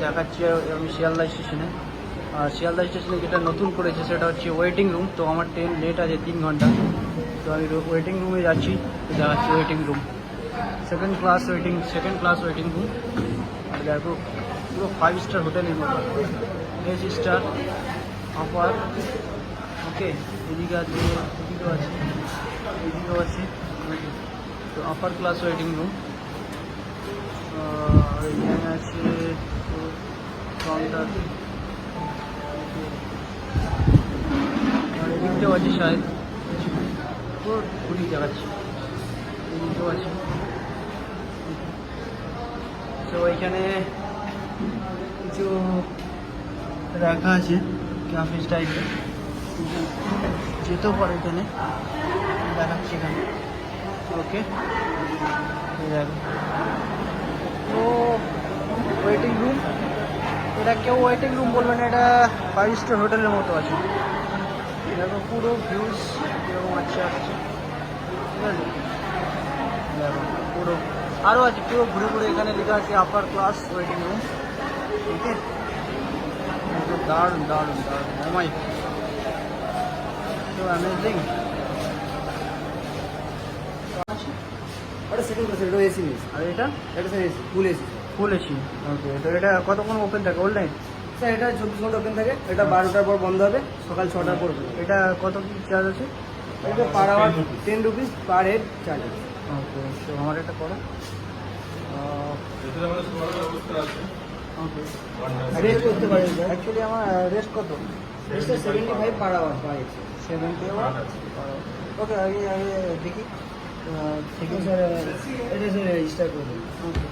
দেখাচ্ছি আমি শিয়ালদা স্টেশনে। আর শিয়ালদা স্টেশনে যেটা নতুন করেছে সেটা হচ্ছে ওয়েটিং রুম। তো আমার ট্রেন লেট আছে 3 ঘন্টা, তো আমি ওয়েটিং রুমে যাচ্ছি। তো দেখাচ্ছি waiting room, second class waiting room. আর দেখো পুরো 5 স্টার হোটেলের মতো, এস স্টার আপার। ওকে, এদিকে আছে, এদিকেও আছে, এদিকেও আছে। তো আপার ক্লাস ওয়েটিং রুম। আর এখানে আছে কাউন্টার, আর এদিকটাও আছে শায়দ, পুরো ঘুরি দেখাচ্ছি। এদিকেও আছে। তো এখানে কিছু রাখা আছে ক্যাফে টাইপের, যেতেও পারে এখানে, দেখাচ্ছি এখানে। ওকে, দেখো তো ওয়েটিং রুম। এটা কেউ ওয়েটিং রুম বলবে না, এটা 5 স্টার হোটেলের মতো আছে। দেখো পুরো ভিউজ এরকম আছে, ঠিক আছে। দেখো পুরো আরও আছে, পুরো ঘুরে ঘুরে এখানে লেখা আছে upper class waiting room. Okay, দারুণ দারুণ দারুণ, ও মাই সো অ্যামেজিং। ওটা সেকেন্ড ক্লাস, এটা এসি নিস। আর এটা AC, full AC. Full AC. Okay, তো এটা কতক্ষণ ওপেন থাকে অল নাইট? স্যার এটা 24 ঘন্টা ওপেন থাকে। এটা 12টার পর বন্ধ হবে, সকাল 6টার পর। এটা কত কি চার্জ আছে? এটা per hour 10 rupees per head charge আছে। ওকে, তো আমার এটা করো। ওকে, রেস্ট করতে পারেন স্যার। অ্যাকচুয়ালি আমার রেস্ট কত? রেস্টটা 75 পার আওয়ার পার হেড। 70 ওকে, আগে দেখি। ঠিক আছে স্যার, এটা স্যার রেজিস্টার করে দিন। ওকে।